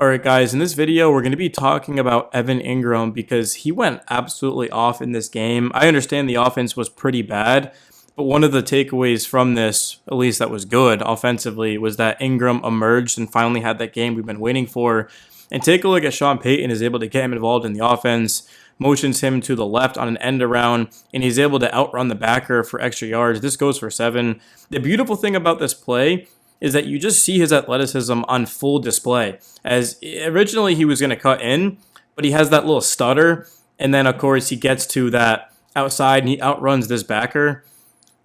Alright guys, in this video we're going to be talking about Evan Engram because he went absolutely off in this game. I understand the offense was pretty bad, but one of the takeaways from this, at least that was good offensively, was that Engram emerged and finally had that game we've been waiting for. And take a look at Sean Payton is able to get him involved in the offense, motions him to the left on an end around, and he's able to outrun the backer for extra yards. This goes for 7. The beautiful thing about this play is that you just see his athleticism on full display. As originally he was going to cut in, but he has that little stutter, and then of course he gets to that outside and he outruns this backer.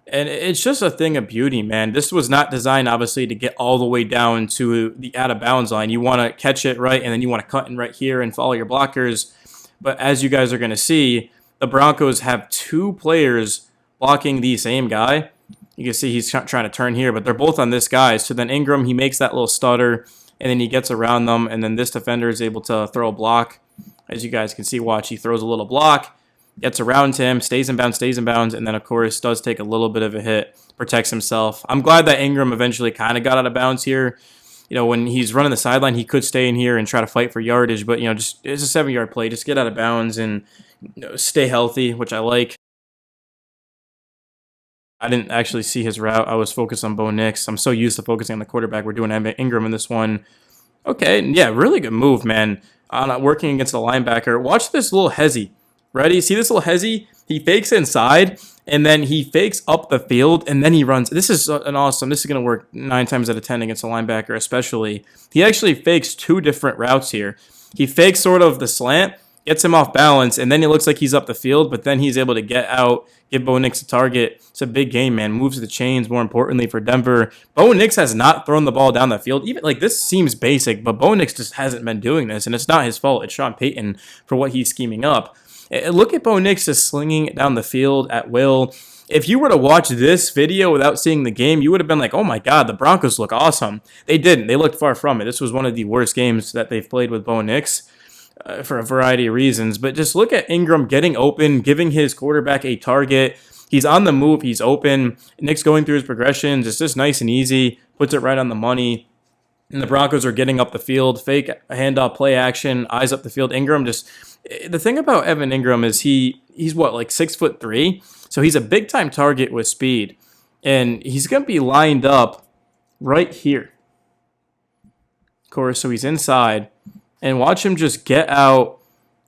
And it's just a thing of beauty, man. This was not designed, obviously, to get all the way down to the out-of-bounds line. You want to catch it right, and then you want to cut in right here and follow your blockers. But as you guys are going to see, the Broncos have 2 players blocking the same guy. You can see he's trying to turn here, but they're both on this guy. So then Engram, he makes that little stutter, and then he gets around them, and then this defender is able to throw a block. As you guys can see, watch, he throws a little block, gets around him, stays in bounds, and then, of course, does take a little bit of a hit, protects himself. I'm glad that Engram eventually kind of got out of bounds here. You know, when he's running the sideline, he could stay in here and try to fight for yardage, but, you know, just it's a 7-yard play. Just get out of bounds and stay healthy, which I like. I didn't actually see his route. I was focused on Bo Nix. I'm so used to focusing on the quarterback. We're doing Engram in this one. Okay, yeah, really good move, man. Working against the linebacker. Watch this little hezzy. Ready? See this little hezzy? He fakes inside, and then he fakes up the field, and then he runs. This is an awesome. This is going to work 9 times out of 10 against a linebacker, especially. He actually fakes 2 different routes here. He fakes sort of the slant, gets him off balance, and then he looks like he's up the field, but then he's able to get out, give Bo Nix a target. It's a big game, man. Moves the chains, more importantly, for Denver. Bo Nix has not thrown the ball down the field. Even like this seems basic, but Bo Nix just hasn't been doing this, and it's not his fault. It's Sean Payton for what he's scheming up. Look at Bo Nix just slinging it down the field at will. If you were to watch this video without seeing the game, you would have been like, oh my God, the Broncos look awesome. They didn't. They looked far from it. This was one of the worst games that they've played with Bo Nix. For a variety of reasons, but just look at Engram getting open, giving his quarterback a target. He's on the move, he's open. Nick's going through his progressions. It's just nice and easy, puts it right on the money. And the Broncos are getting up the field, fake handoff, play action, eyes up the field. Engram just, the thing about Evan Engram is he's what, like 6'3", so he's a big time target with speed, and he's gonna be lined up right here. Of course, so he's inside. And watch him just get out,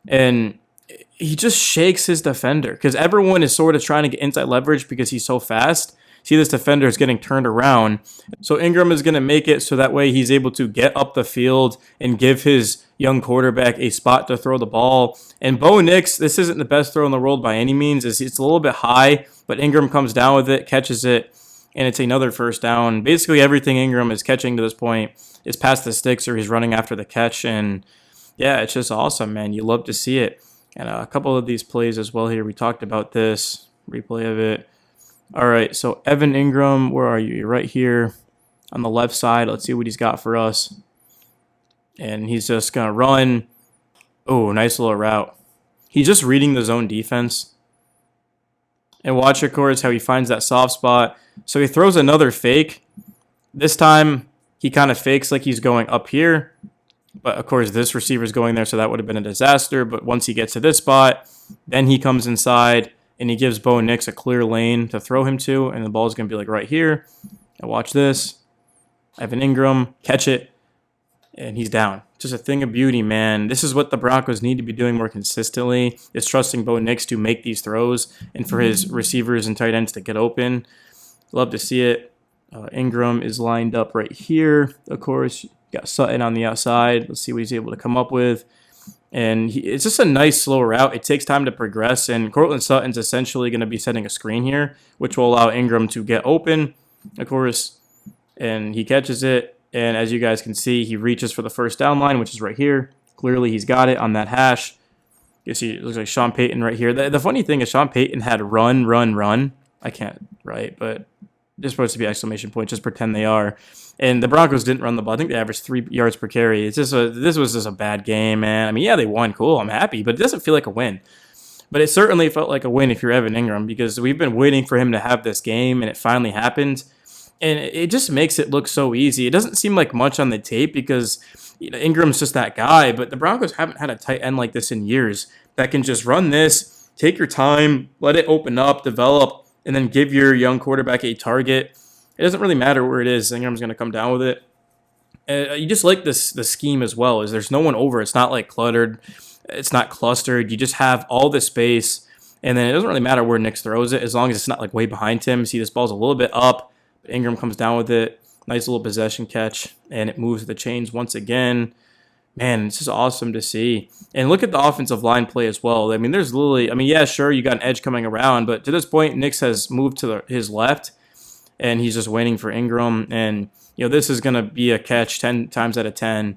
and he just shakes his defender because everyone is sort of trying to get inside leverage because he's so fast. See, this defender is getting turned around. So Engram is going to make it so that way he's able to get up the field and give his young quarterback a spot to throw the ball. And Bo Nix, this isn't the best throw in the world by any means. It's a little bit high, but Engram comes down with it, catches it, and it's another first down. Basically, everything Engram is catching to this point is past the sticks or he's running after the catch. And yeah, it's just awesome, man. You love to see it. And a couple of these plays as well here. We talked about this replay of it. All right, so Evan Engram, where are you? You're right here on the left side. Let's see what he's got for us. And he's just going to run. Oh, nice little route. He's just reading the zone defense. And watch, of course, how he finds that soft spot. So he throws another fake. This time, he kind of fakes like he's going up here. But, of course, this receiver's going there, so that would have been a disaster. But once he gets to this spot, then he comes inside, and he gives Bo Nix a clear lane to throw him to, and the ball's going to be, like, right here. And watch this. Evan Engram, catch it, and he's down. Just a thing of beauty, man. This is what the Broncos need to be doing more consistently, is trusting Bo Nix to make these throws and for his receivers and tight ends to get open. Love to see it. Engram is lined up right here, of course. Got Sutton on the outside. Let's see what he's able to come up with. And it's just a nice slow route. It takes time to progress, and Cortland Sutton's essentially going to be setting a screen here, which will allow Engram to get open, of course, and he catches it. And as you guys can see, he reaches for the first down line, which is right here. Clearly, he's got it on that hash. You see, it looks like Sean Payton right here. The funny thing is Sean Payton had run, run, run. I can't write, but they're supposed to be exclamation point. Just pretend they are. And the Broncos didn't run the ball. I think they averaged 3 yards per carry. It's just this was just a bad game, man. I mean, yeah, they won. Cool. I'm happy. But it doesn't feel like a win. But it certainly felt like a win if you're Evan Engram, because we've been waiting for him to have this game, and it finally happened. And it just makes it look so easy. It doesn't seem like much on the tape because Ingram's just that guy, but the Broncos haven't had a tight end like this in years that can just run this, take your time, let it open up, develop, and then give your young quarterback a target. It doesn't really matter where it is. Ingram's going to come down with it. You just like the scheme as well. Is there's no one over. It's not like cluttered. It's not clustered. You just have all the space, and then it doesn't really matter where Nix throws it as long as it's not like way behind him. See, this ball's a little bit up, but Ingram comes down with it. Nice little possession catch, and it moves the chains once again. Man, it's just awesome to see. And look at the offensive line play as well. I mean, there's literally, yeah, sure, you got an edge coming around, but to this point, Nix has moved to his left, and he's just waiting for Ingram. And, this is going to be a catch 10 times out of 10,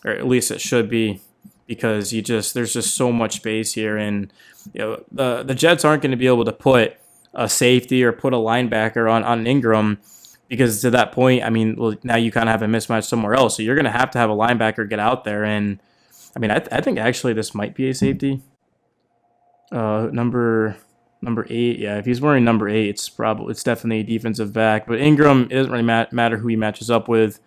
or at least it should be, because there's just so much space here. And, the Jets aren't going to be able to put a safety or put a linebacker on Ingram, because to that point, now you kind of have a mismatch somewhere else. So you're going to have a linebacker get out there. And, I think actually this might be a safety. Number 8, yeah. If he's wearing number 8, it's definitely a defensive back. But Ingram, it doesn't really matter who he matches up with,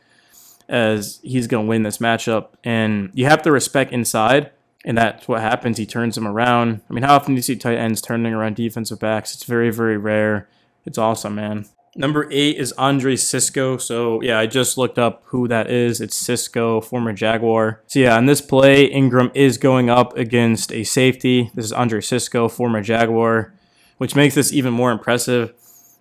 as he's going to win this matchup. And you have to respect inside, and that's what happens. He turns him around. How often do you see tight ends turning around defensive backs? It's very, very rare. It's awesome, man. Number 8 is Andre Cisco. So, yeah, I just looked up who that is. It's Cisco, former Jaguar. So, yeah, on this play, Ingram is going up against a safety. This is Andre Cisco, former Jaguar, which makes this even more impressive,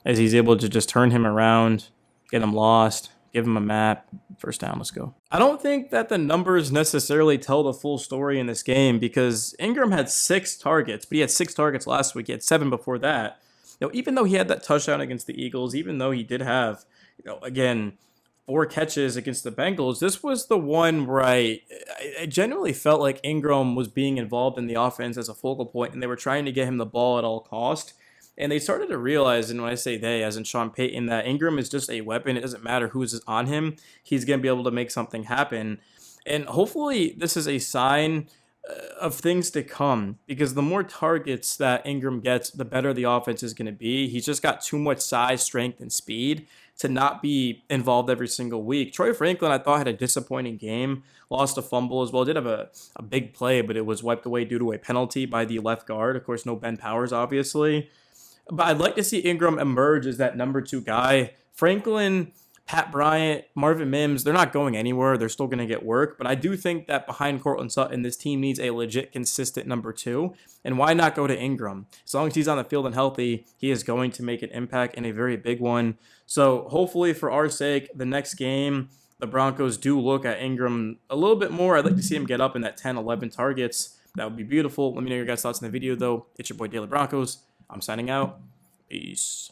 as he's able to just turn him around, get him lost, give him a map. First down, let's go. I don't think that the numbers necessarily tell the full story in this game, because Ingram had 6 targets, but he had 6 targets last week. He had 7 before that. Even though he had that touchdown against the Eagles, even though he did have, again, 4 catches against the Bengals, this was the one where I genuinely felt like Ingram was being involved in the offense as a focal point, and they were trying to get him the ball at all cost. And they started to realize, and when I say they, as in Sean Payton, that Ingram is just a weapon. It doesn't matter who's on him. He's going to be able to make something happen. And hopefully this is a sign of things to come, because the more targets that Ingram gets, the better the offense is going to be. He's just got too much size, strength, and speed to not be involved every single week. Troy Franklin, I thought, had a disappointing game, lost a fumble as well. Did have a big play, but it was wiped away due to a penalty by the left guard. Of course, no Ben Powers, obviously. But I'd like to see Ingram emerge as that number 2 guy. Franklin, Pat Bryant, Marvin Mims, they're not going anywhere. They're still going to get work. But I do think that behind Courtland Sutton, this team needs a legit, consistent number 2. And why not go to Ingram? As long as he's on the field and healthy, he is going to make an impact, and a very big one. So hopefully, for our sake, the next game, the Broncos do look at Ingram a little bit more. I'd like to see him get up in that 10, 11 targets. That would be beautiful. Let me know your guys' thoughts in the video, though. It's your boy, Daily Broncos. I'm signing out. Peace.